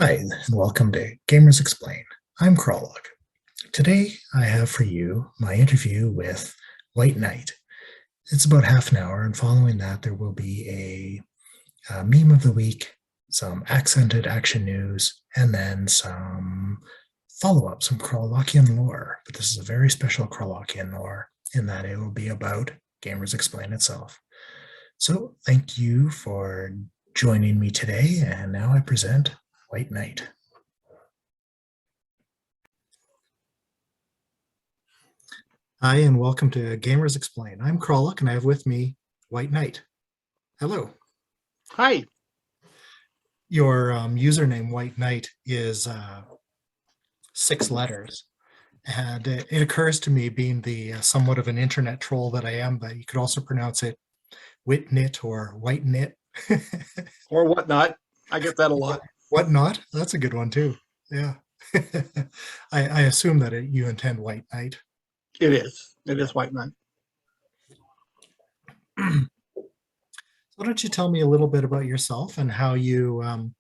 Hi, and welcome to Gamers Explain. I'm Qralloq. Today, I have for you my interview with WhtKnt. It's about half an hour, and following that, there will be a meme of the week, some accented action news, and then some follow-up, some Qralloqian lore. But this is a very special Qralloqian lore in that it will be about Gamers Explain itself. So, thank you for joining me today, and now I present WhtKnt. Hi, and welcome to Gamers Explain. I'm Qralloq, and I have with me WhtKnt. Hello. Hi. Your username, WhtKnt, is 6 letters. And it occurs to me, being the somewhat of an internet troll that I am, that you could also pronounce it WhtKnt or WhtKnt. Or whatnot. I get that a lot. Whatnot? That's a good one, too. Yeah. I assume that you intend WhtKnt. It is. It is WhtKnt. Why don't you tell me a little bit about yourself and how you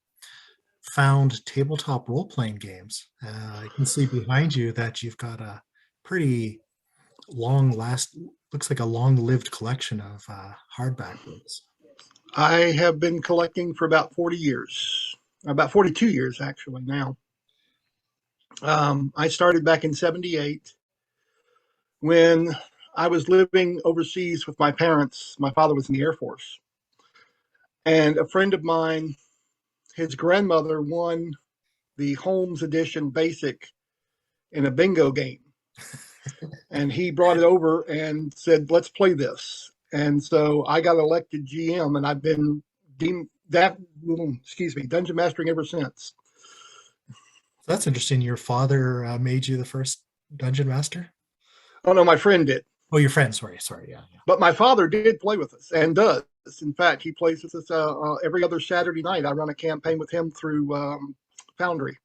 found tabletop role-playing games? I can see behind you that you've got a pretty looks like a long-lived collection of hardback books. I have been collecting for about 40 years. About 42 years, actually, now. I started back in 78 when I was living overseas with my parents. My father was in the Air Force. And a friend of mine, his grandmother won the Holmes Edition Basic in a bingo game. And he brought it over and said, let's play this. And so I got elected GM, and I've been dungeon mastering ever since. That's interesting. Your father made you the first dungeon master? Oh, no, my friend did. Oh, your friend. Sorry. Yeah. But my father did play with us and does. In fact, he plays with us every other Saturday night. I run a campaign with him through Foundry.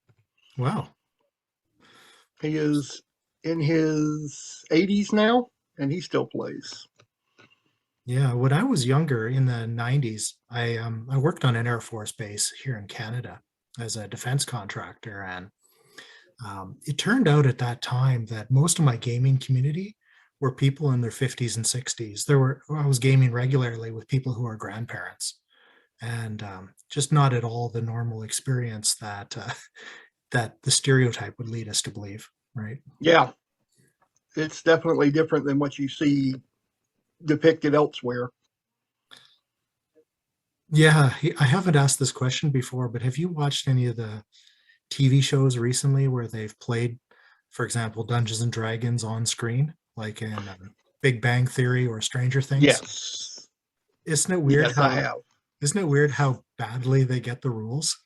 Wow. He is in his 80s now, and he still plays. Yeah, when I was younger in the 90s, I worked on an Air Force base here in Canada as a defense contractor, and it turned out at that time that most of my gaming community were people in their 50s and 60s. I was gaming regularly with people who are grandparents, and just not at all the normal experience that that the stereotype would lead us to believe, right? Yeah, it's definitely different than what you see depicted elsewhere. Yeah, I haven't asked this question before, but have you watched any of the TV shows recently where they've played, for example, Dungeons and Dragons on screen, like in Big Bang Theory or Stranger Things? Yes. Isn't it weird? Yes, I have. Isn't it weird how badly they get the rules?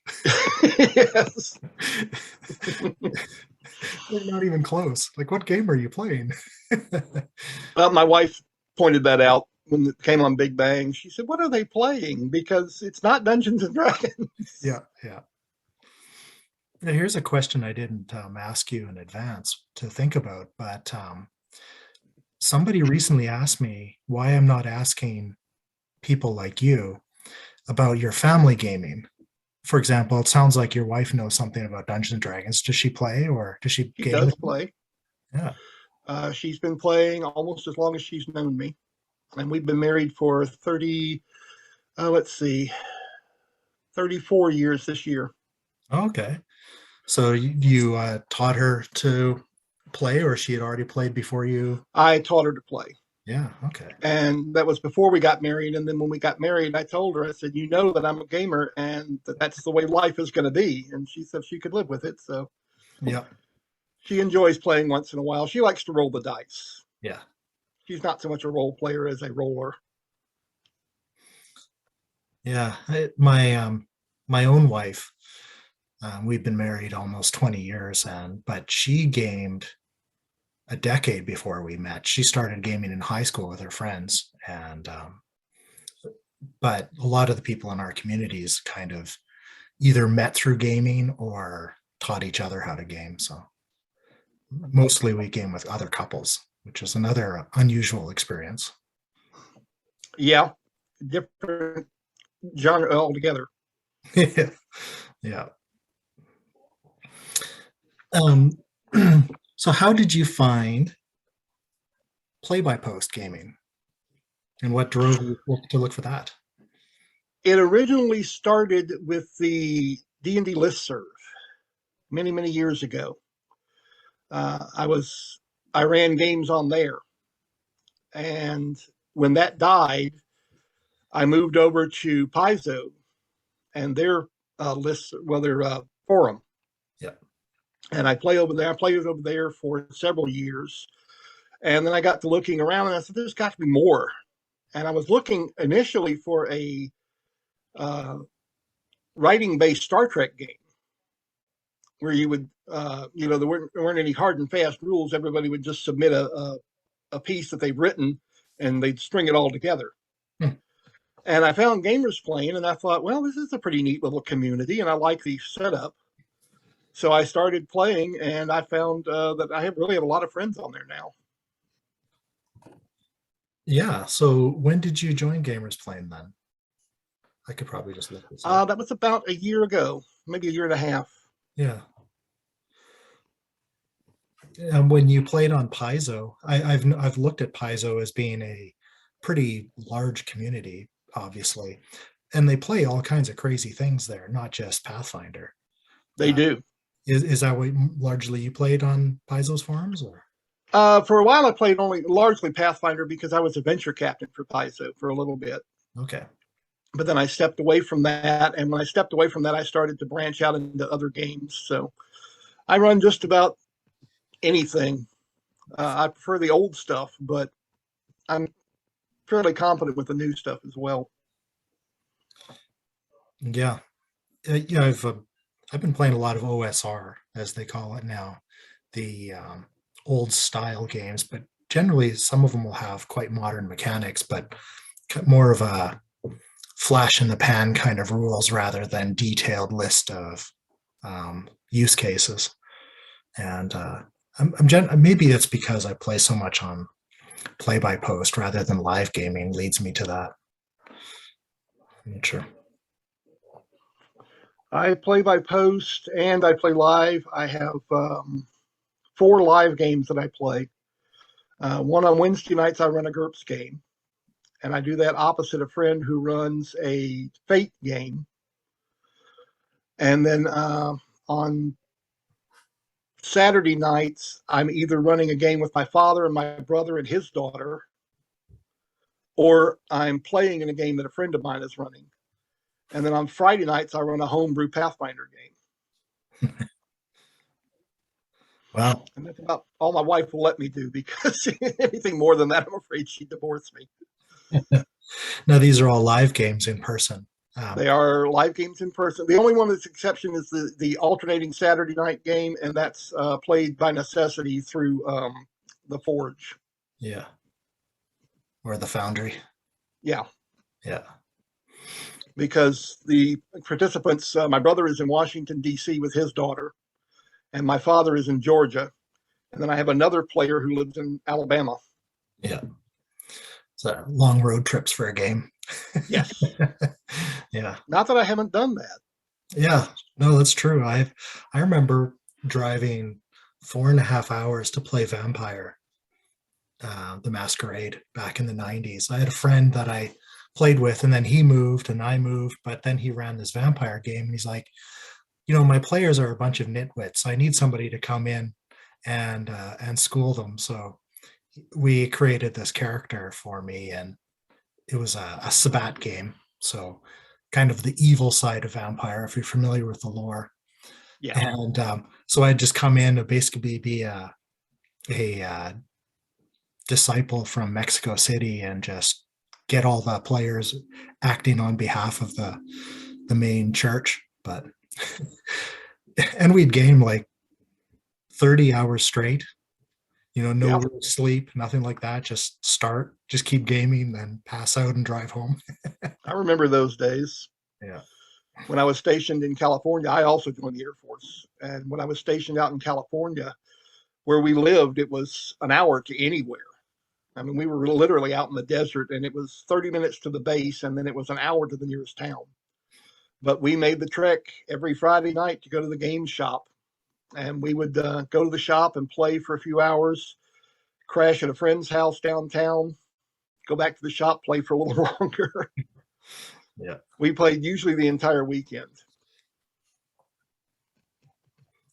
Yes. They're not even close. Like, what game are you playing? Well, my wife pointed that out when it came on Big Bang. She said, what are they playing? Because it's not Dungeons and Dragons. Yeah. Now, here's a question I didn't ask you in advance to think about, but somebody recently asked me why I'm not asking people like you about your family gaming. For example, it sounds like your wife knows something about Dungeons and Dragons. Does she play, or does she She game does with you? play. Yeah. She's been playing almost as long as she's known me. And we've been married for 34 years this year. Okay. So you taught her to play, or she had already played before you? I taught her to play. Yeah. Okay. And that was before we got married. And then when we got married, I told her, I said, you know that I'm a gamer and that's the way life is going to be. And she said she could live with it. So yeah, she enjoys playing once in a while. She likes to roll the dice. Yeah. She's not so much a role player as a roller. Yeah. My own wife, we've been married almost 20 years, but she gamed a decade before we met. She started gaming in high school with her friends, and but a lot of the people in our communities kind of either met through gaming or taught each other how to game. So mostly we game with other couples, which is another unusual experience. Yeah, different genre altogether. Yeah. Um, so how did you find play-by-post gaming, and what drove you to look for that? It originally started with the D&D listserv many, many years ago. Uh, I was I ran games on there, and when that died, I moved over to Paizo and their their forum, Yeah. and I play over there. I played over there for several years, and then I got to looking around, and I said, "There's got to be more." And I was looking initially for a uh, writing-based Star Trek game where you would, there weren't any hard and fast rules. Everybody would just submit a piece that they've written, and they'd string it all together. Hmm. And I found gamers playing, and I thought, well, this is a pretty neat little community, and I like the setup. So I started playing, and I found that I really have a lot of friends on there now. Yeah. So when did you join Gamers Plane then? I could probably just look this up. That was about a year ago, maybe a year and a half. Yeah. When you played on Paizo, I've looked at Paizo as being a pretty large community, obviously, and they play all kinds of crazy things there, not just Pathfinder. They Uh, do. is that what largely you played on Paizo's forums, or? For a while, I played only largely Pathfinder because I was a venture captain for Paizo for a little bit. Okay. But then I stepped away from that. And when I stepped away from that, I started to branch out into other games. So I run just about anything. I prefer the old stuff, but I'm fairly competent with the new stuff as well. Yeah. Yeah, I've been playing a lot of OSR, as they call it now, the old style games, but generally some of them will have quite modern mechanics, but more of a flash in the pan kind of rules rather than detailed list of use cases. And maybe it's because I play so much on play by post rather than live gaming leads me to that. I'm not sure. I play by post and I play live. I have 4 live games that I play. One on Wednesday nights, I run a GURPS game, and I do that opposite a friend who runs a Fate game. And then on Saturday nights, I'm either running a game with my father and my brother and his daughter, or I'm playing in a game that a friend of mine is running. And then on Friday nights, I run a homebrew Pathfinder game. Well, And that's about all my wife will let me do, because anything more than that, I'm afraid she'd divorce me. now these are all live games in person. They are live games in person. The only one that's exception is the alternating Saturday night game, and that's played by necessity through the Forge. Yeah. Or the Foundry. Yeah. Yeah. Because the participants, my brother is in Washington, D.C. with his daughter, and my father is in Georgia. And then I have another player who lives in Alabama. Yeah. So long road trips for a game. Yes. Yeah. Not that I haven't done that. Yeah. No, that's true. I remember driving 4.5 hours to play Vampire, the Masquerade, back in the 90s. I had a friend that I played with, and then he moved and I moved, but then he ran this Vampire game, and he's like, my players are a bunch of nitwits. I need somebody to come in and school them. So we created this character for me, and it was a Sabbat game. So kind of the evil side of Vampire, if you're familiar with the lore. Yeah. And so I'd just come in to basically be a disciple from Mexico City and just get all the players acting on behalf of the main church. But and we'd game like 30 hours straight, no Yeah. sleep, nothing like that. Just keep gaming, then pass out and drive home. I remember those days. Yeah. When I was stationed in California, I also joined the Air Force. And when I was stationed out in California, where we lived, it was an hour to anywhere. I mean, we were literally out in the desert, and it was 30 minutes to the base, and then it was an hour to the nearest town. But we made the trek every Friday night to go to the game shop and we would go to the shop and play for a few hours, crash at a friend's house downtown, go back to the shop, play for a little longer. Yeah. We played usually the entire weekend.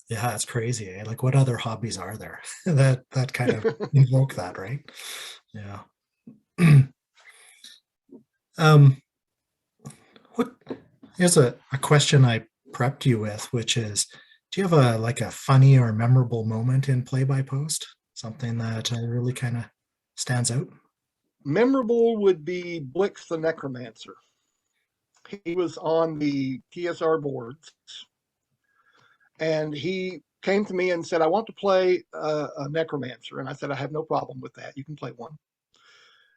Yeah, that's crazy. Eh? Like, what other hobbies are there that kind of invoke that, right? Yeah. um, what here's a question I prepped you with, which is, do you have a funny or memorable moment in play by post? Something that really kind of stands out? Memorable would be Blix the Necromancer. He was on the TSR boards, and he came to me and said, I want to play a necromancer. And I said, I have no problem with that. You can play one.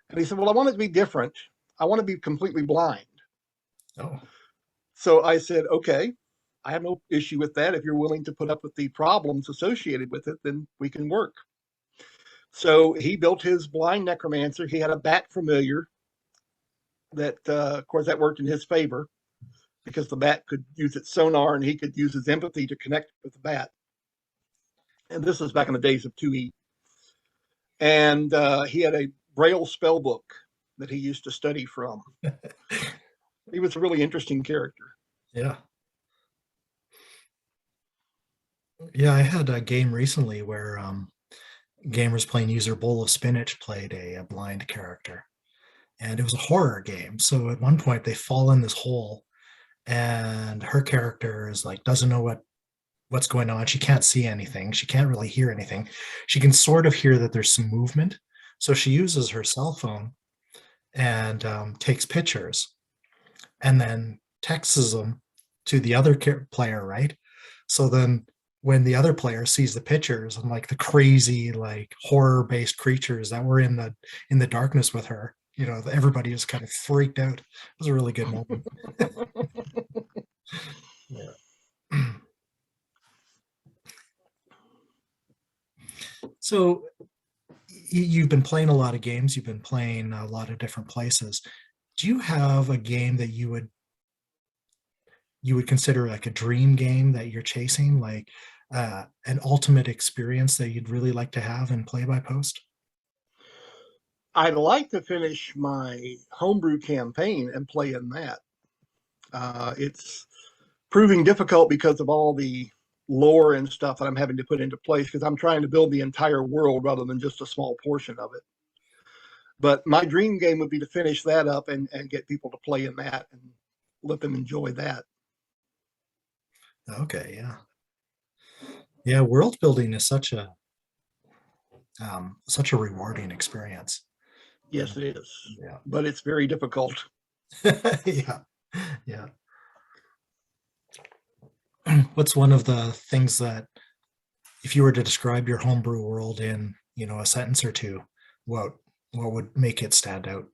And he said, well, I want it to be different. I want to be completely blind. Oh, So I said, okay, I have no issue with that. If you're willing to put up with the problems associated with it, then we can work. So he built his blind necromancer. He had a bat familiar that, of course, that worked in his favor because the bat could use its sonar and he could use his empathy to connect with the bat. And this was back in the days of 2e. And he had a Braille spell book that he used to study from. He was a really interesting character. yeah. Yeah, I had a game recently where gamers playing user Bowl of Spinach played a blind character. And it was a horror game. So at one point they fall in this hole and her character is like doesn't know what's going on. She can't see anything. She can't really hear anything. She can sort of hear that there's some movement. So she uses her cell phone and takes pictures and then texts them to the other player, right? So then when the other player sees the pictures and like the crazy like horror-based creatures that were in the darkness with her, you know, everybody is kind of freaked out. It was a really good moment. Yeah. So you've been playing a lot of games. You've been playing a lot of different places. Do you have a game that you would consider like a dream game that you're chasing, like an ultimate experience that you'd really like to have in play by post? I'd like to finish my homebrew campaign and play in that. It's proving difficult because of all the lore and stuff that I'm having to put into place because I'm trying to build the entire world rather than just a small portion of it. But my dream game would be to finish that up and get people to play in that and let them enjoy that. Okay, yeah. Yeah, world building is such a rewarding experience. Yes, it is. Yeah. But it's very difficult. Yeah. Yeah. What's one of the things that, if you were to describe your homebrew world in, you know, a sentence or two, what would make it stand out?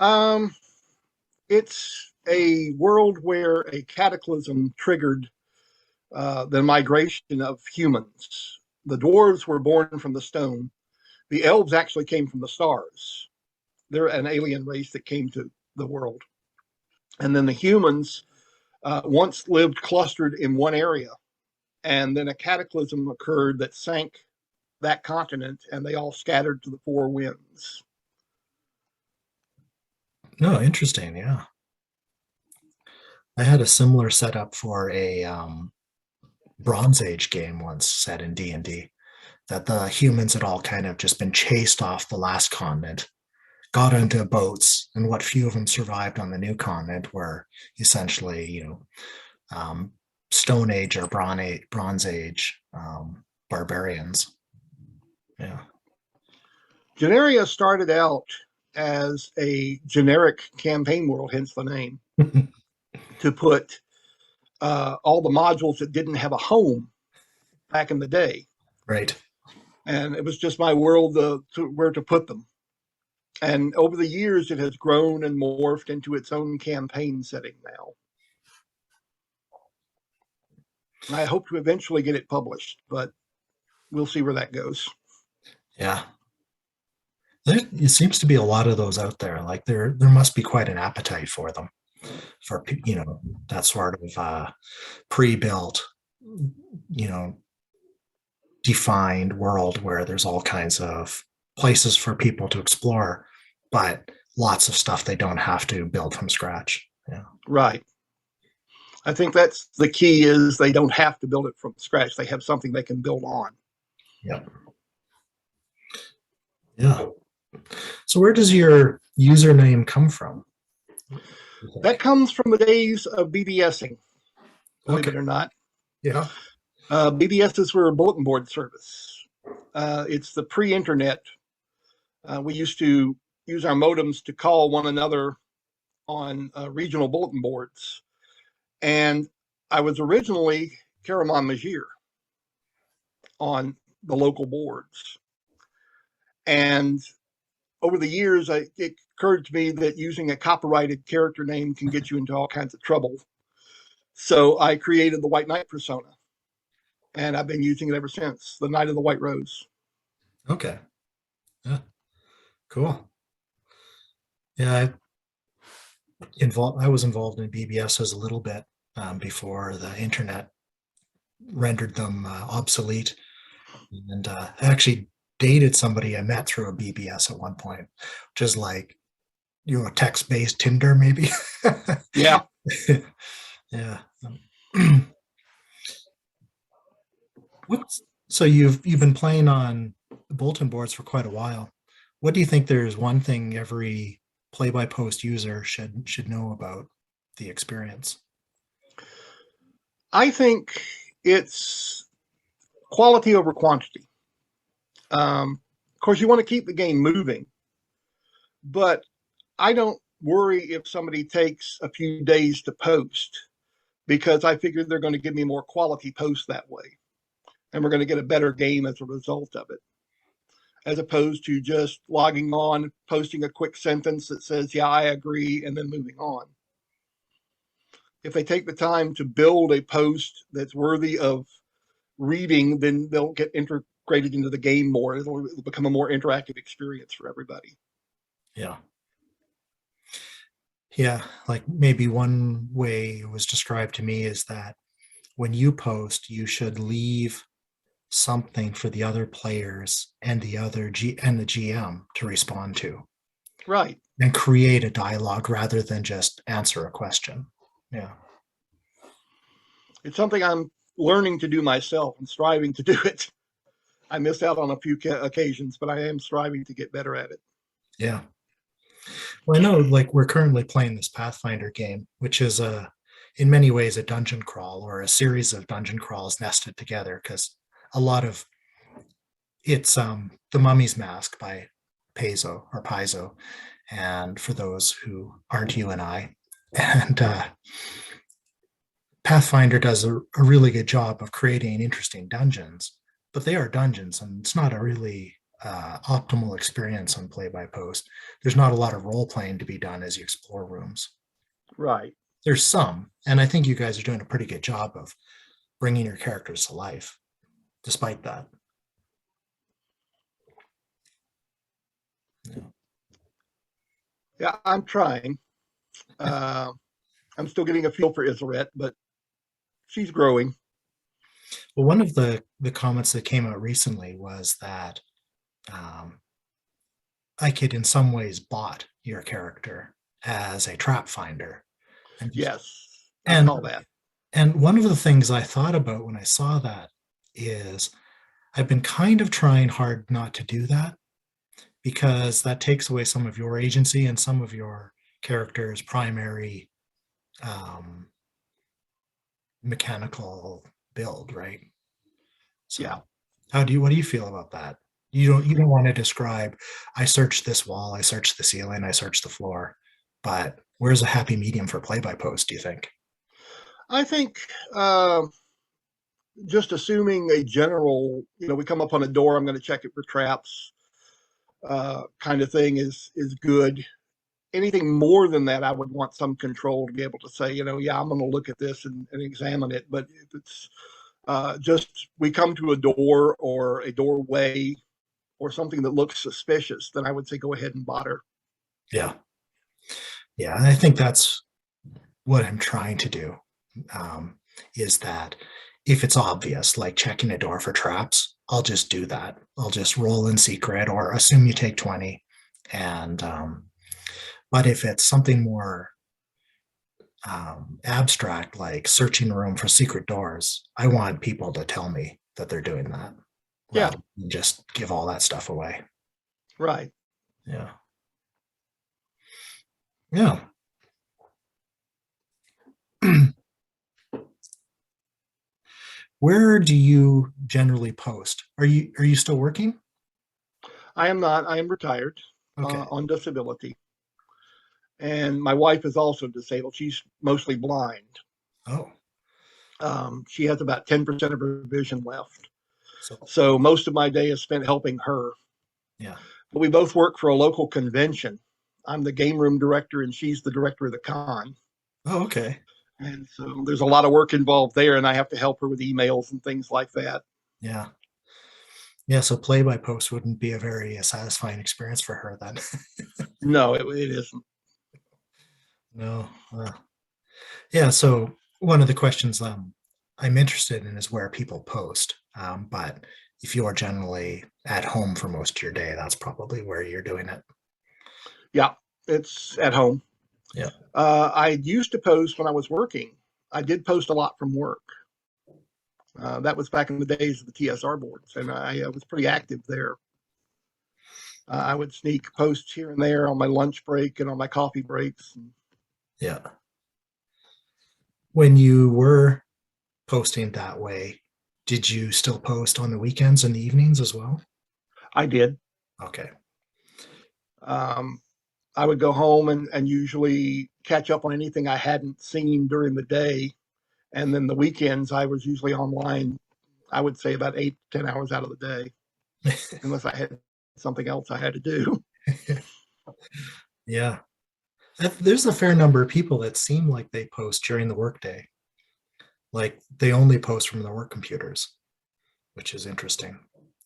Um, it's a world where a cataclysm triggered the migration of humans. The dwarves were born from the stone. The elves actually came from the stars. They're an alien race that came to the world. And then the humans once lived clustered in one area. And then a cataclysm occurred that sank that continent, and they all scattered to the four winds. No, interesting. Yeah. I had a similar setup for a Bronze Age game once set in D&D, that the humans had all kind of just been chased off the last continent, got into boats, and what few of them survived on the new continent were essentially, you know, Stone Age or Bronze Age barbarians. Yeah. Generia started out as a generic campaign world, hence the name, to put all the modules that didn't have a home back in the day. Right. And it was just my world where to put them. And over the years, it has grown and morphed into its own campaign setting now. I hope to eventually get it published, but we'll see where that goes. Yeah. It seems to be a lot of those out there. Like there must be quite an appetite for them, for, you know, that sort of pre-built you know, defined world where there's all kinds of places for people to explore, but lots of stuff they don't have to build from scratch. Yeah. Right. I think that's the key, is they don't have to build it from scratch. They have something they can build on. Yeah. Yeah. So where does your username come from? That comes from the days of BBSing, believe Okay. it or not. Yeah. BBS were a bulletin board service. It's the pre-internet. We used to use our modems to call one another on regional bulletin boards. And I was originally Karaman Majir on the local boards. And over the years, it occurred to me that using a copyrighted character name can get you into all kinds of trouble. So I created the White Knight persona, and I've been using it ever since, the Knight of the White Rose. Okay. Yeah. Cool. Yeah. I was involved in BBSs a little bit before the internet rendered them obsolete. And I actually dated somebody I met through a BBS at one point, which is like, text-based Tinder, maybe. Yeah. Yeah. So you've been playing on bulletin boards for quite a while. What do you think there's one thing every play-by-post user should know about the experience? I think it's quality over quantity. Of course, you want to keep the game moving, but I don't worry if somebody takes a few days to post, because I figure they're going to give me more quality posts that way. And we're going to get a better game as a result of it, as opposed to just logging on, posting a quick sentence that says, yeah, I agree, and then moving on. If they take the time to build a post that's worthy of reading, then they'll get integrated into the game more. It'll become a more interactive experience for everybody. Yeah. Yeah, like maybe one way it was described to me is that when you post, you should leave something for the other players and the GM to respond to, Right. and create a dialogue rather than just answer a question. Yeah. It's something I'm learning to do myself and striving to do it. I missed out on a few occasions, but I am striving to get better at it. Yeah. Well, I know like we're currently playing this Pathfinder game, which is in many ways a dungeon crawl or a series of dungeon crawls nested together, because a lot of it's The Mummy's Mask by Paizo. And for those who aren't you and I, and Pathfinder does a really good job of creating interesting dungeons, but they are dungeons, and it's not a really optimal experience on play by post. There's not a lot of role playing to be done as you explore rooms. Right. There's some, and I think you guys are doing a pretty good job of bringing your characters to life, despite that. Yeah, I'm trying. I'm still getting a feel for Iseret, but she's growing. Well, one of the comments that came out recently was that I could, in some ways, bot your character as a trap finder. And yes, I saw that. And one of the things I thought about when I saw that is I've been kind of trying hard not to do that, because that takes away some of your agency and some of your character's primary mechanical build, right? So yeah. what do you feel about that? You don't want to describe, I searched this wall, I searched the ceiling, I searched the floor, but where's a happy medium for play by post, do you think? I think just assuming a general, we come up on a door, I'm going to check it for traps, kind of thing is good. Anything more than that, I would want some control to be able to say, yeah, I'm going to look at this and examine it. But if it's just we come to a door or a doorway or something that looks suspicious, then I would say go ahead and bot her. Yeah. Yeah, I think that's what I'm trying to do, is that if it's obvious, like checking a door for traps, I'll just do that. I'll just roll in secret or assume you take 20. And, but if it's something more abstract, like searching a room for secret doors, I want people to tell me that they're doing that Yeah, rather than just give all that stuff away. right. Yeah. Yeah. Where do you generally post? Are you still working? I am not. I am retired Okay. on disability. And my wife is also disabled. She's mostly blind. Oh, She has about 10% of her vision left. so So most of my day is spent helping her. yeah. But we both work for a local convention. I'm the game room director and she's the director of the con. Oh, okay. And so there's a lot of work involved there, and I have to help her with emails and things like that. Yeah. Yeah. So play by post wouldn't be a very satisfying experience for her then. No, it isn't. No. Yeah. So one of the questions I'm interested in is where people post. But if you are generally at home for most of your day, that's probably where you're doing it. Yeah, it's at home. Yeah. I used to post when I was working. I did post a lot from work. That was back in the days of the TSR boards, and I was pretty active there. I would sneak posts here and there on my lunch break and on my coffee breaks. Yeah. When you were posting that way, did you still post on the weekends and the evenings as well? I did. Okay. Um, I would go home and usually catch up on anything I hadn't seen during the day. And then the weekends, I was usually online, I would say about 8 to 10 hours out of the day, unless I had something else I had to do. Yeah. There's a fair number of people that seem like they post during the workday. Like they only post from their work computers, which is interesting.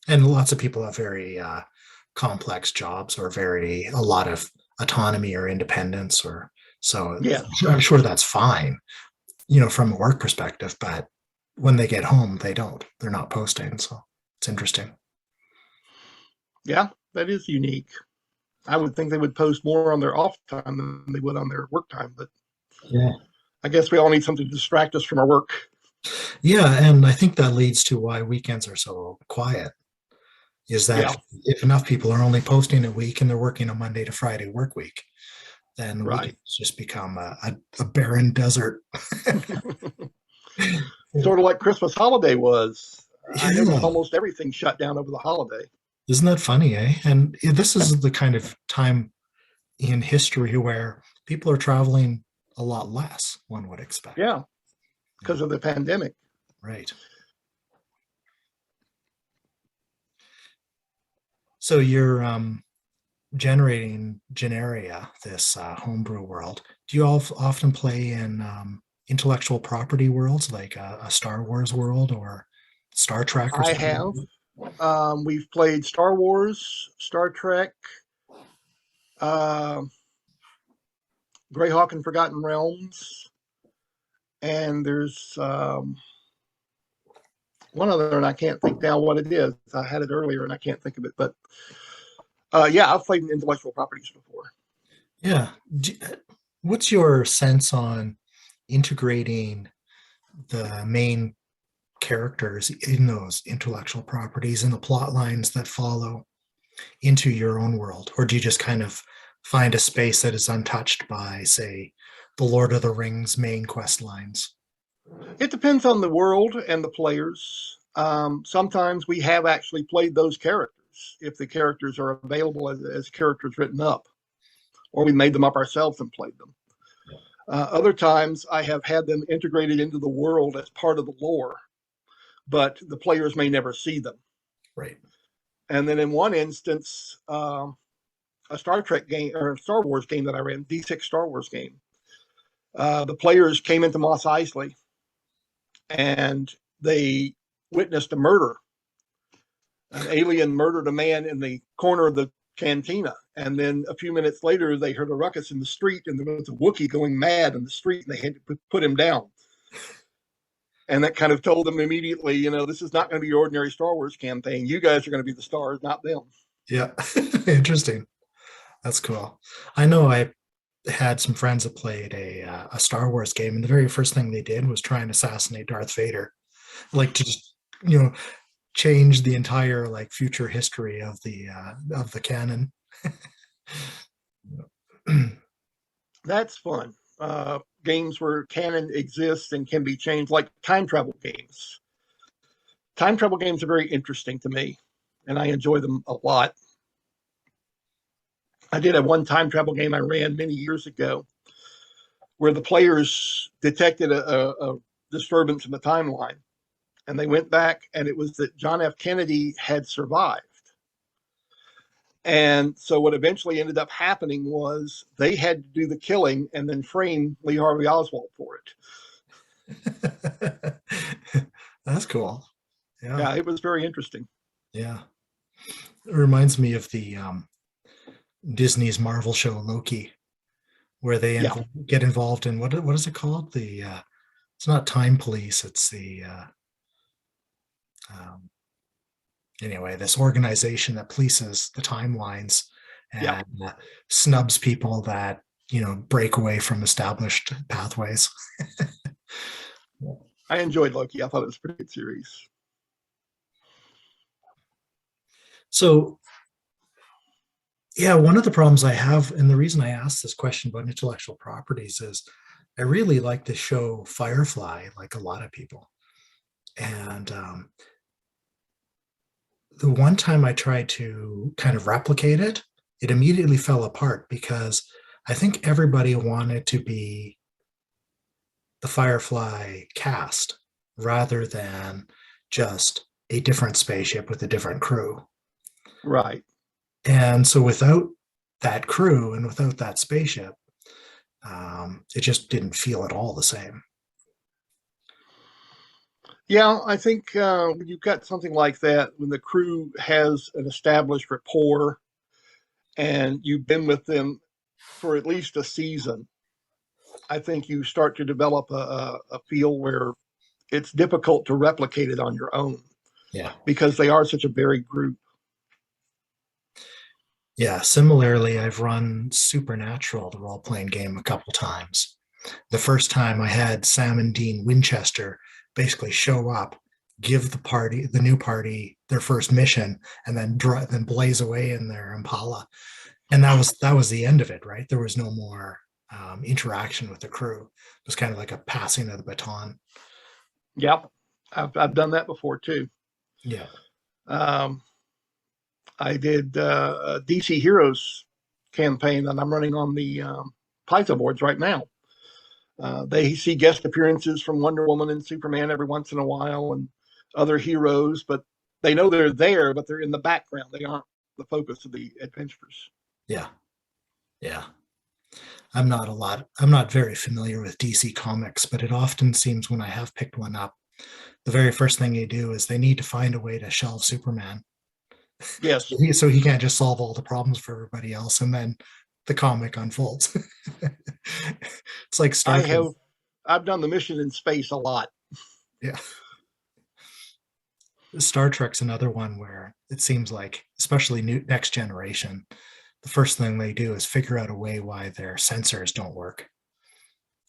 And lots of people have very complex jobs or a lot of autonomy or independence or so Yes. I'm sure that's fine, from a work perspective, but when they get home, they're not posting. So it's interesting. Yeah, that is unique. I would think they would post more on their off time than they would on their work time, but Yeah. I guess we all need something to distract us from our work. Yeah. And I think that leads to why weekends are so quiet is that Yeah, if enough people are only posting a week and they're working a Monday to Friday work week, then the right. weekends just become a barren desert. Sort of like Christmas holiday was. I noticed Yeah. almost everything shut down over the holiday. Isn't that funny, eh? And this is the kind of time in history where people are traveling a lot less, one would expect. Yeah, Yeah, because of the pandemic. right. So you're generating Generia, this homebrew world. Do you all often play in intellectual property worlds like a Star Wars world or Star Trek or I something? have. We've played Star Wars, Star Trek, uh, Greyhawk and Forgotten Realms, and there's one other, and I can't think now what it is. I had it earlier, and I can't think of it. But yeah, I've played in intellectual properties before. Yeah. What's your sense on integrating the main characters in those intellectual properties and the plot lines that follow into your own world? Or do you just kind of find a space that is untouched by, say, the Lord of the Rings main quest lines? It depends on the world and the players. Sometimes we have actually played those characters if the characters are available as characters written up, or we made them up ourselves and played them. Other times I have had them integrated into the world as part of the lore, but the players may never see them. Right. And then in one instance, a Star Trek game or Star Wars game that I ran, D6 Star Wars game, the players came into Moss Eisley and they witnessed a murder. An alien murdered a man in the corner of the cantina. And then a few minutes later, they heard a ruckus in the street, and there was a Wookiee going mad in the street, and they had to put him down. And that kind of told them immediately, this is not going to be your ordinary Star Wars campaign. You guys are going to be the stars, not them. Yeah. Interesting. That's cool. I know I had some friends that played a Star Wars game, and the very first thing they did was try and assassinate Darth Vader, like to just you know change the entire like future history of the canon. That's fun. Games where canon exists and can be changed, like time travel games. Time travel games are very interesting to me, and I enjoy them a lot. I did a one time travel game I ran many years ago where the players detected a disturbance in the timeline, and they went back, and it was that John F. Kennedy had survived. And so what eventually ended up happening was they had to do the killing and then frame Lee Harvey Oswald for it. That's cool. Yeah, it was very interesting. Yeah. It reminds me of the Disney's Marvel show Loki, where they get involved in what is it called? It's not Time Police, it's the anyway, this organization that polices the timelines and snubs people that break away from established pathways. I enjoyed Loki. I thought it was a pretty good series. So yeah, one of the problems I have, and the reason I asked this question about intellectual properties, is I really like the show Firefly, like a lot of people. And the one time I tried to kind of replicate it, it immediately fell apart because I think everybody wanted to be the Firefly cast rather than just a different spaceship with a different crew. Right. And so without that crew and without that spaceship, it just didn't feel at all the same. Yeah, I think when you've got something like that, when the crew has an established rapport and you've been with them for at least a season, I think you start to develop a feel where it's difficult to replicate it on your own. Yeah. Because they are such a varied group. Yeah, similarly, I've run Supernatural, the role-playing game, a couple times. The first time I had Sam and Dean Winchester basically show up, give the new party, their first mission, and then blaze away in their Impala. And that was the end of it, right? There was no more interaction with the crew. It was kind of like a passing of the baton. Yep, I've done that before too. Yeah. I did a DC Heroes campaign that I'm running on the Python boards right now. They see guest appearances from Wonder Woman and Superman every once in a while and other heroes, but they know they're there, but they're in the background. They aren't the focus of the adventures. Yeah. Yeah. I'm not very familiar with DC Comics, but it often seems when I have picked one up, the very first thing they do is they need to find a way to shelve Superman. Yes. So he can't just solve all the problems for everybody else, and then the comic unfolds. It's like Star Trek. I've done the mission in space a lot. Yeah. Star Trek's another one where it seems like, especially Next Generation, the first thing they do is figure out a way why their sensors don't work.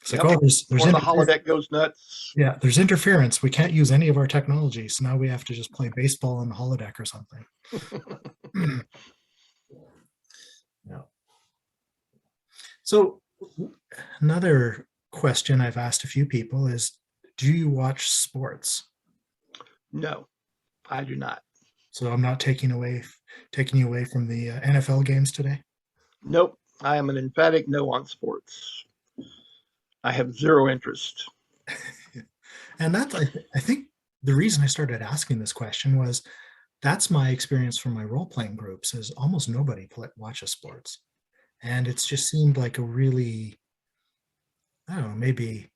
It's like, there's or the holodeck goes nuts. Yeah, there's interference. We can't use any of our technology, so now we have to just play baseball on the holodeck or something. No. So another question I've asked a few people is, do you watch sports? No, I do not. So I'm not taking you away from the NFL games today? Nope. I am an emphatic no on sports. I have zero interest. And that's, I think the reason I started asking this question was that's my experience from my role-playing groups is almost nobody watches sports. And it's just seemed like a really, I don't know, maybe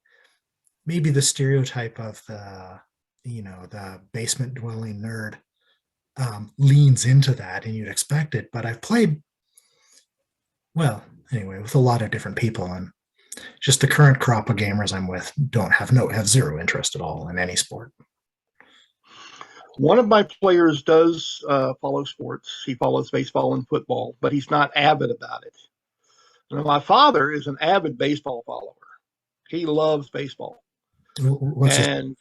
the stereotype of the basement dwelling nerd leans into that and you'd expect it. But I've played, well, anyway, with a lot of different people, and Just the current crop of gamers I'm with have zero interest at all in any sport. One of my players does follow sports. He follows baseball and football, but he's not avid about it. Now, my father is an avid baseball follower. He loves baseball. What's his, And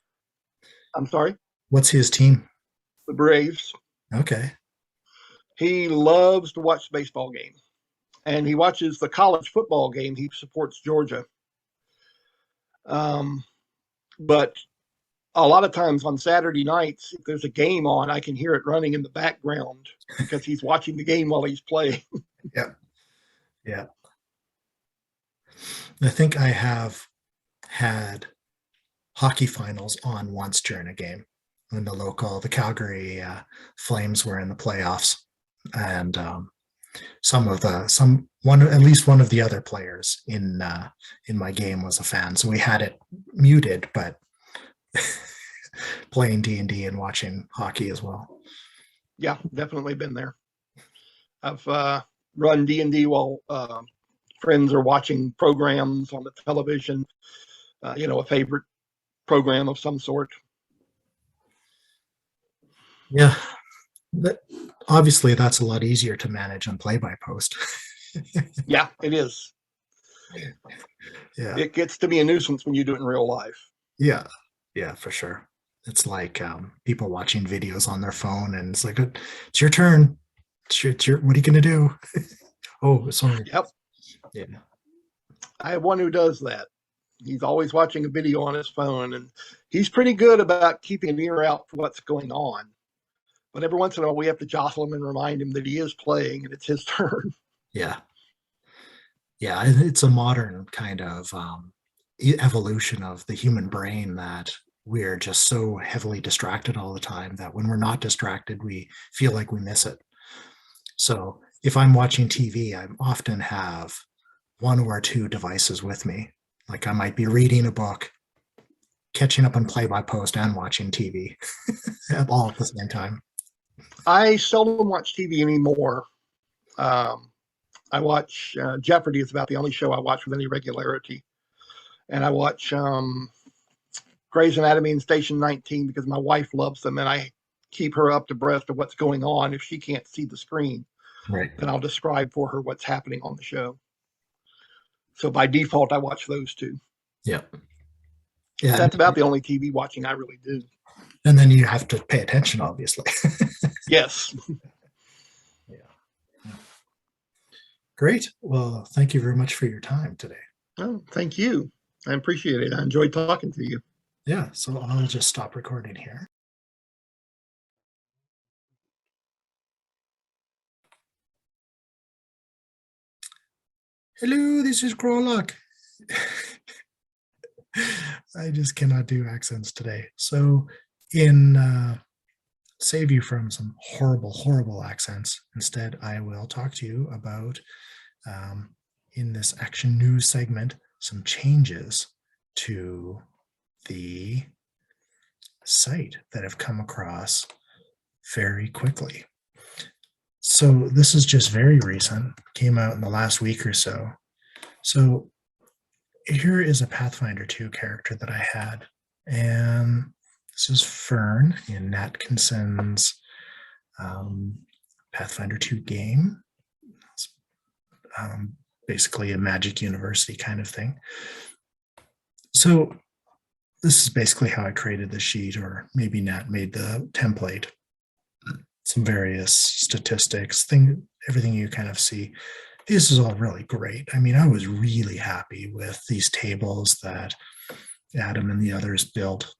I'm sorry, what's his team? the Braves. Okay. He loves to watch the baseball game. And he watches the college football game. He supports Georgia. But a lot of times on Saturday nights, if there's a game on, I can hear it running in the background because he's watching the game while he's playing. Yeah. Yeah. I think I have had hockey finals on once during a game when the Calgary Flames were in the playoffs, and at least one of the other players in my game was a fan, so we had it muted, but playing D&D and watching hockey as well. Yeah, definitely been there. I've run D&D while friends are watching programs on the television, a favorite program of some sort. Yeah, obviously that's a lot easier to manage on play-by-post. Yeah, it is. Yeah, It gets to be a nuisance when you do it in real life. yeah, for sure. It's like people watching videos on their phone, and it's like, it's your turn. What are you going to do? Oh, sorry. Yep. Yeah. I have one who does that. He's always watching a video on his phone, and he's pretty good about keeping an ear out for what's going on. But every once in a while, we have to jostle him and remind him that he is playing and it's his turn. Yeah. Yeah. It's a modern kind of evolution of the human brain that we're just so heavily distracted all the time that when we're not distracted, we feel like we miss it. So if I'm watching TV, I often have one or two devices with me. Like I might be reading a book, catching up on play-by-post, and watching TV all at the same time. I seldom watch TV anymore. I watch Jeopardy. It's about the only show I watch with any regularity. And I watch Grey's Anatomy and Station 19 because my wife loves them, and I keep her up to breast of what's going on. If she can't see the screen, Right. then I'll describe for her what's happening on the show. So by default, I watch those two. Yeah. Yeah. That's about the only TV watching I really do. And then you have to pay attention, obviously. Yes. Yeah. Great. Well, thank you very much for your time today. Oh, thank you. I appreciate it. I enjoyed talking to you. Yeah. So I'll just stop recording here. Hello, this is Qralloq. I just cannot do accents today. So in save you from some horrible accents, instead I will talk to you about, in this action news segment, some changes to the site that have come across very quickly. So this is just very recent, came out in the last week or so. So here is a Pathfinder 2 character that I had, and this is Fern in Natkinson's Pathfinder 2 game. It's basically a Magic University kind of thing. So this is basically how I created the sheet, or maybe Nat made the template. Some various statistics, everything you kind of see. This is all really great. I mean, I was really happy with these tables that Adam and the others built.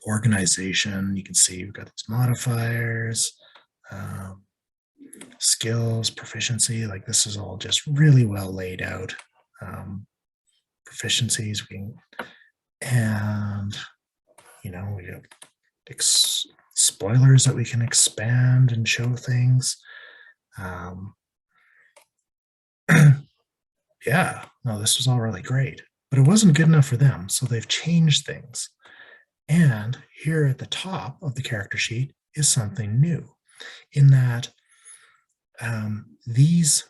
Organization, you can see we've got these modifiers, skills, proficiency, like this is all just really well laid out. Proficiencies, and we have spoilers that we can expand and show things. Yeah, no, this was all really great, but it wasn't good enough for them, so they've changed things. And here at the top of the character sheet is something new, in that these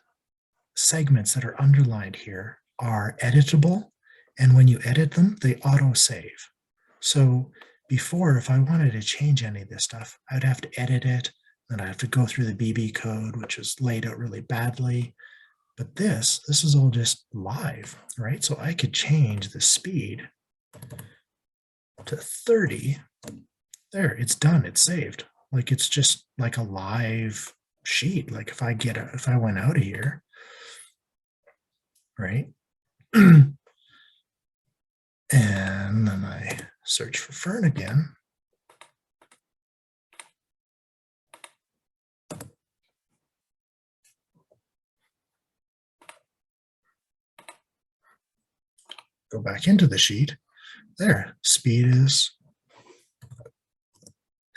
segments that are underlined here are editable, and when you edit them, they auto-save. So before, if I wanted to change any of this stuff, I'd have to edit it, then I have to go through the BB code, which is laid out really badly. But this is all just live, right? So I could change the speed to 30. There, it's done, it's saved. Like it's just like a live sheet. Like if I went out of here, right? And then I search for Fern again. Go back into the sheet. There, speed is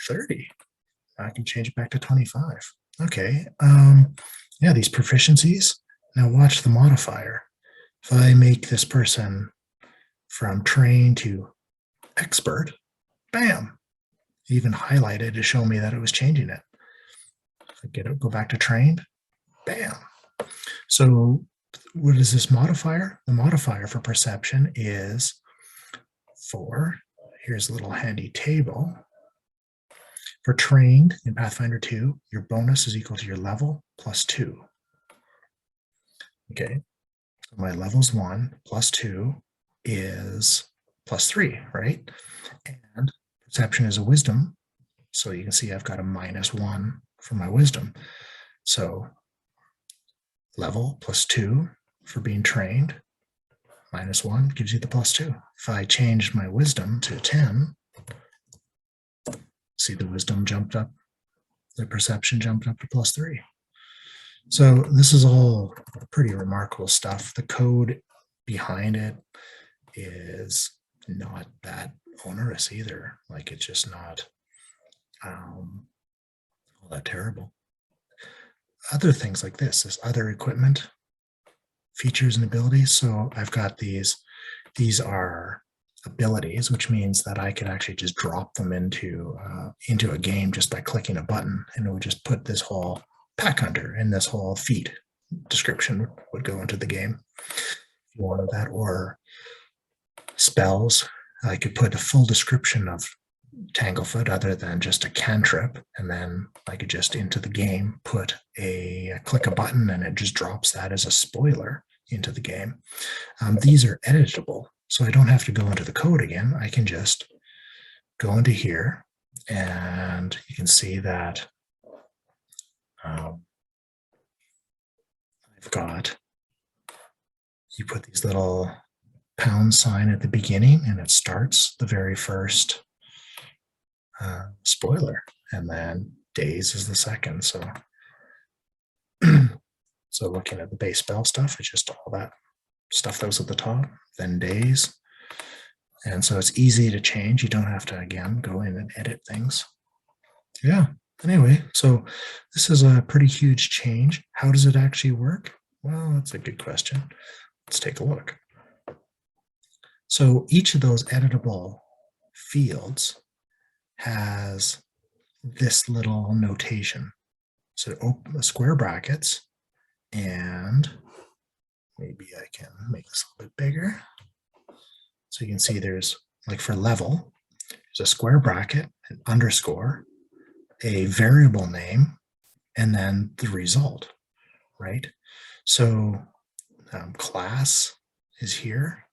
30. I can change it back to 25. Okay. Yeah, these proficiencies. Now watch the modifier. If I make this person from trained to expert, bam, even highlighted to show me that it was changing it. If I go back to trained, bam. So what is this modifier? The modifier for perception is here's a little handy table. For trained in Pathfinder 2, your bonus is equal to your level plus 2. Okay, so my level's 1 plus 2 is plus 3, right? And perception is a wisdom. So you can see I've got a -1 for my wisdom. So level plus 2 for being trained, -1 gives you the plus 2. If I changed my wisdom to 10, see the wisdom jumped up, the perception jumped up to plus 3. So this is all pretty remarkable stuff. The code behind it is not that onerous either. Like it's just not all that terrible. Other things like this other equipment, features and abilities. So I've got these are abilities, which means that I could actually just drop them into a game just by clicking a button, and it would just put this whole pack hunter and this whole feat description would go into the game. If you wanted that, or spells, I could put a full description of Tanglefoot other than just a cantrip, and then I could just into the game put click a button and it just drops that as a spoiler into the game. These are editable, so I don't have to go into the code again. I can just go into here, and you can see that I've got, you put these little pound sign at the beginning, and it starts the very first spoiler, and then days is the second. So so looking at the base spell stuff, it's just all that stuff that was at the top, then days. And so it's easy to change. You don't have to, again, go in and edit things. Yeah. Anyway, so this is a pretty huge change. How does it actually work? Well, that's a good question. Let's take a look. So each of those editable fields has this little notation. So open square brackets, and maybe I can make this a little bit bigger. So you can see there's, like for level, there's a square bracket, an underscore, a variable name, and then the result, right? So class is here,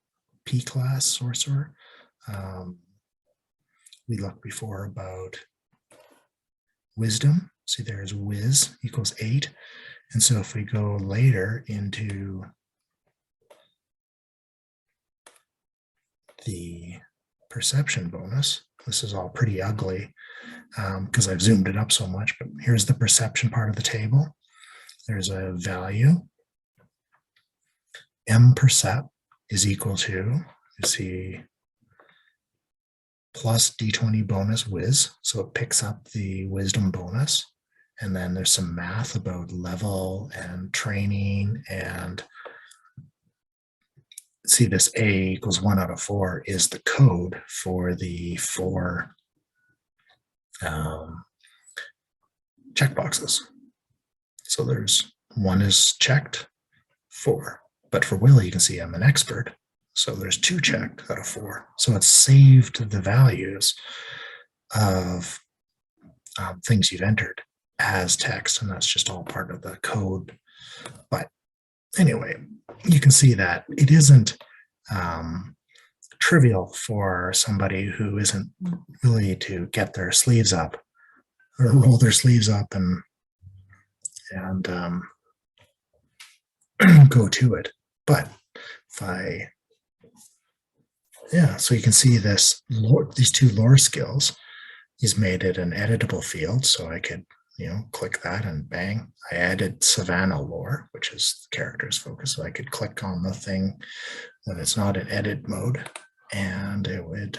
P class sorcerer. We looked before about wisdom. See, there's wiz equals 8. And so if we go later into the perception bonus, this is all pretty ugly because I've zoomed it up so much, but here's the perception part of the table. There's a value. M_percep is equal to, you see, plus D20 bonus whiz. So it picks up the wisdom bonus. And then there's some math about level and training, and see this A equals 1 out of 4 is the code for the 4 checkboxes. So there's 1 is checked, 4. But for Willie, you can see I'm an expert. So there's 2 checked out of 4. So it's saved the values of things you've entered as text, and that's just all part of the code. But anyway, you can see that it isn't trivial for somebody who isn't really to get their sleeves up or roll their sleeves up and go to it. But if so you can see this lore, these 2 lore skills. He's made it an editable field, so I could, click that and bang. I added Savannah lore, which is the character's focus. So I could click on the thing when it's not in edit mode, and it would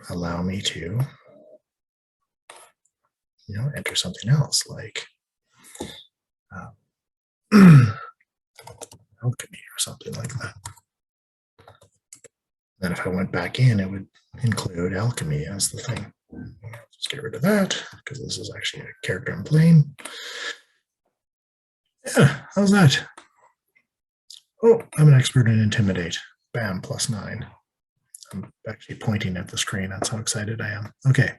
allow me to, enter something else like alchemy or something like that. Then if I went back in, it would include alchemy as the thing. Just get rid of that because this is actually a character I'm playing. Yeah, how's that? Oh, I'm an expert in intimidate. Bam, +9. I'm actually pointing at the screen. That's how excited I am. Okay.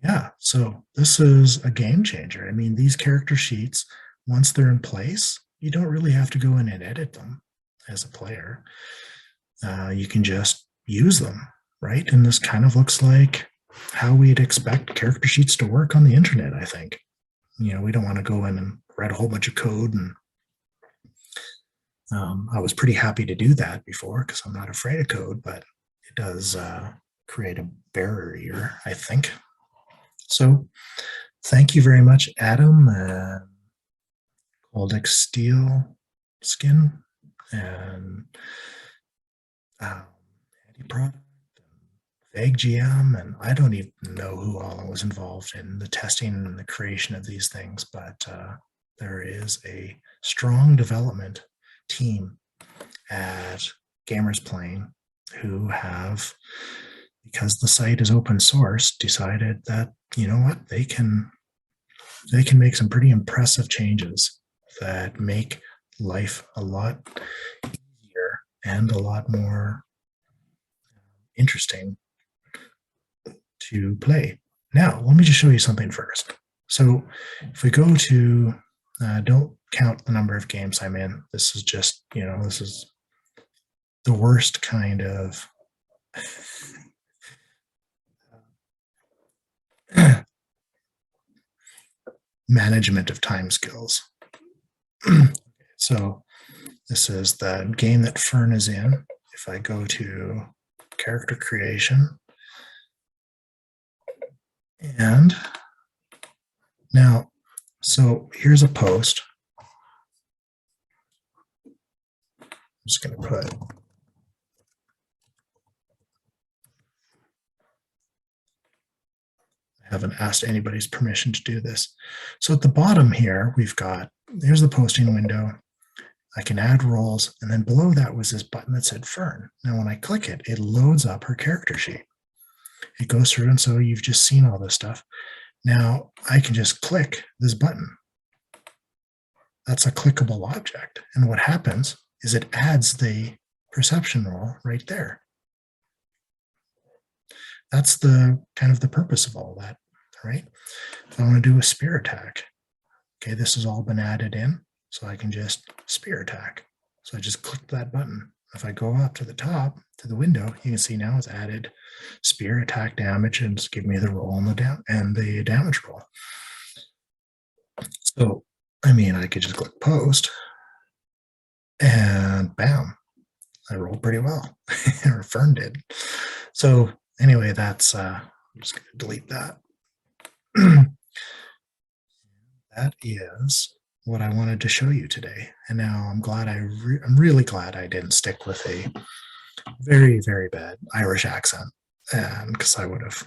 Yeah, so this is a game changer. I mean, these character sheets, once they're in place, you don't really have to go in and edit them as a player. You can just use them, right? And this kind of looks like how we'd expect character sheets to work on the internet, I think. We don't want to go in and write a whole bunch of code. And I was pretty happy to do that before because I'm not afraid of code, but it does create a barrier, I think. So thank you very much, Adam, Qralloq Steel Skin, and Andy Product, Vague GM, and I don't even know who all was involved in the testing and the creation of these things, but there is a strong development team at exPlane who have, because the site is open source, decided that, they can make some pretty impressive changes that make life a lot easier and a lot more interesting to play. Now, let me just show you something first. So if we go to, don't count the number of games I'm in. This is just, this is the worst kind of management of time skills. So this is the game that Fern is in. If I go to character creation, and now, so here's a post. I'm just going to put I haven't asked anybody's permission to do this. So at the bottom here, here's the posting window. I can add roles, and then below that was this button that said Fern. Now when I click it, it loads up her character sheet. It goes through, and so you've just seen all this stuff. Now I can just click this button. That's a clickable object. And what happens is it adds the perception role right there. That's the kind of the purpose of all that, right? If I want to do a spear attack, okay, this has all been added in, so I can just spear attack. So I just click that button. If I go up to the top, to the window, you can see now it's added spear attack damage and just give me the roll and the damage roll. So, I mean, I could just click post and bam, I rolled pretty well, or Fern did. So anyway, that's, I'm just going to delete that. That is what I wanted to show you today. And now I'm glad I'm really glad I didn't stick with a very, very bad Irish accent, because I would have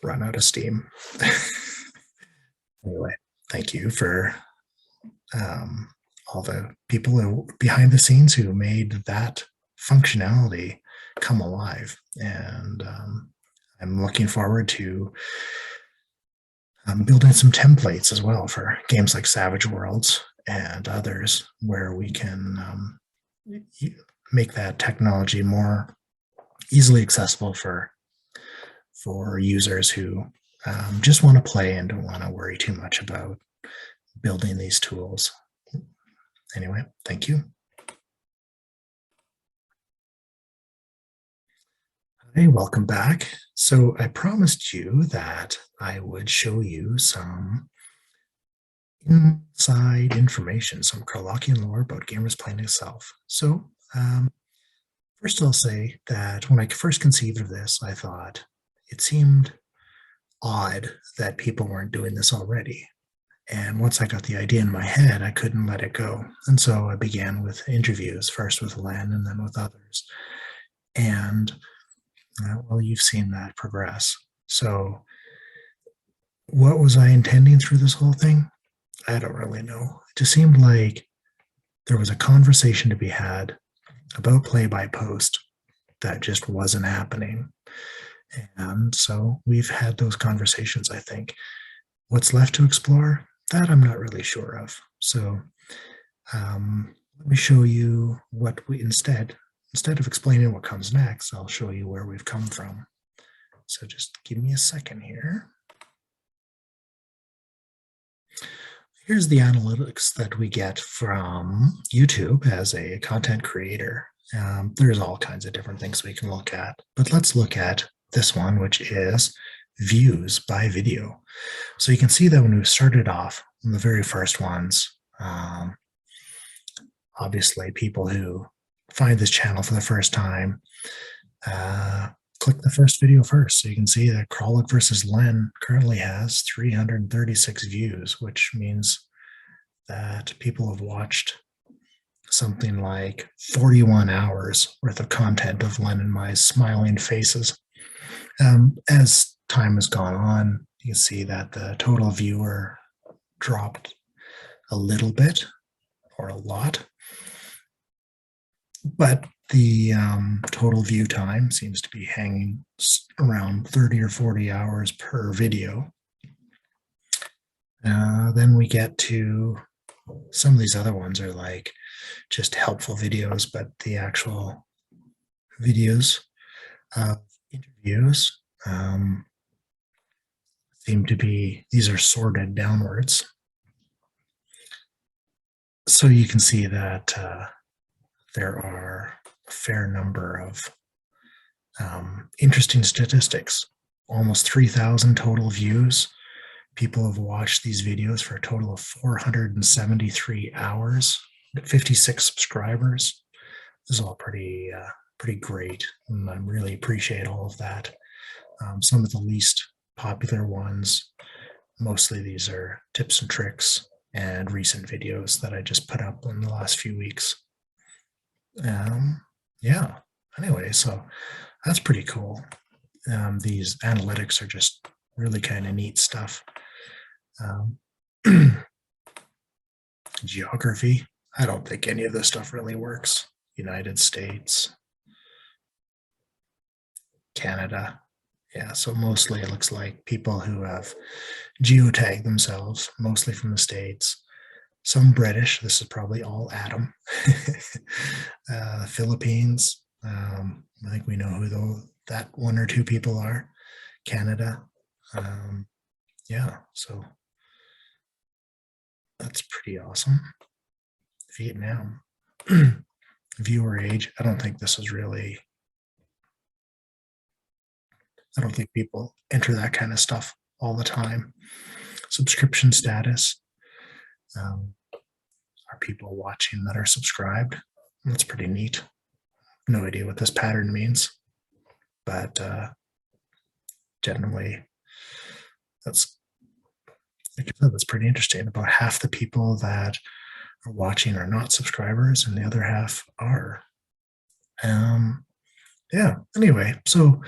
run out of steam. Anyway, thank you for all the people behind the scenes who made that functionality come alive. And I'm looking forward to building some templates as well for games like Savage Worlds and others, where we can make that technology more easily accessible for users who just want to play and don't want to worry too much about building these tools. Anyway, thank you. Hey, welcome back. So I promised you that I would show you some inside information, some Qralloqian lore about gamers playing itself. So first I'll say that when I first conceived of this, I thought it seemed odd that people weren't doing this already. And once I got the idea in my head, I couldn't let it go. And so I began with interviews, first with Len and then with others. And well, you've seen that progress. So what was I intending through this whole thing? I don't really know. It just seemed like there was a conversation to be had about play by post that just wasn't happening. And so we've had those conversations, I think. What's left to explore? That I'm not really sure of. So let me show you what we instead of explaining what comes next, I'll show you where we've come from. So just give me a second here. Here's the analytics that we get from YouTube as a content creator. There's all kinds of different things we can look at, but let's look at this one, which is views by video. So you can see that when we started off, in the very first ones, obviously people who find this channel for the first time, click the first video first. So you can see that Qralloq versus Len currently has 336 views, which means that people have watched something like 41 hours worth of content of Len and my smiling faces. As time has gone on, you can see that the total viewer dropped a little bit or a lot. But the total view time seems to be hanging around 30 or 40 hours per video. Then we get to some of these other ones are like just helpful videos, but the actual videos of interviews seem to be, these are sorted downwards. So you can see that there are a fair number of interesting statistics. Almost 3,000 total views. People have watched these videos for a total of 473 hours. 56 subscribers. This is all pretty great, and I really appreciate all of that. Some of the least popular ones, mostly these are tips and tricks and recent videos that I just put up in the last few weeks. Yeah, anyway, so that's pretty cool. These analytics are just really kind of neat stuff. Geography, I don't think any of this stuff really works. United States, Canada. Yeah, so mostly it looks like people who have geotagged themselves, mostly from the States. Some British, this is probably all Adam. Philippines, I think we know who that one or two people are. Canada, yeah, so that's pretty awesome. Vietnam, viewer age, I don't think this is really, I don't think people enter that kind of stuff all the time. Subscription status, are people watching that are subscribed? That's pretty neat. No idea what this pattern means, but generally that's, like I said, that's pretty interesting. About half the people that are watching are not subscribers and the other half are. Yeah, anyway, so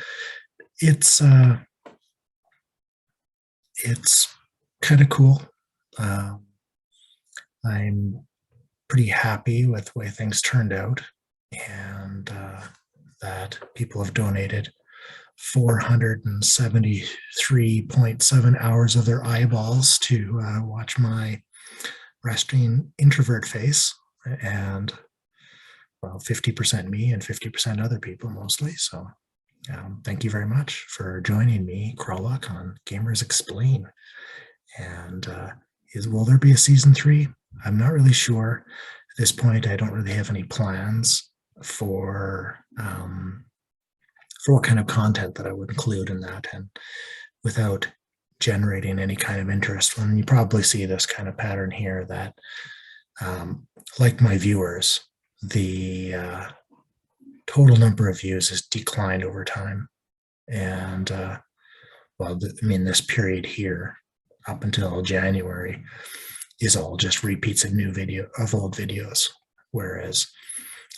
it's kind of cool. I'm pretty happy with the way things turned out, and that people have donated 473.7 hours of their eyeballs to watch my resting introvert face. And well, 50% me and 50% other people mostly. So thank you very much for joining me, Qralloq, on Gamers Explain. And will there be a season 3? I'm not really sure. At this point, I don't really have any plans for what kind of content that I would include in that, and without generating any kind of interest. When you probably see this kind of pattern here that, like my viewers, the total number of views has declined over time. And this period here up until January is all just repeats of old videos, whereas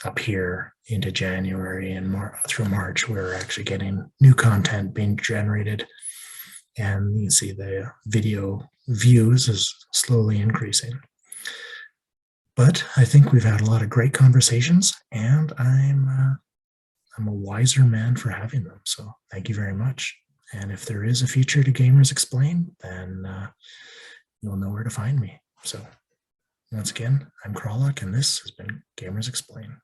up here into January and through March, we're actually getting new content being generated, and you can see the video views is slowly increasing. But I think we've had a lot of great conversations, and I'm a wiser man for having them. So thank you very much. And if there is a future to Gamers Explain, then you'll know where to find me. So once again, I'm Qralloq, and this has been Gamers Explain.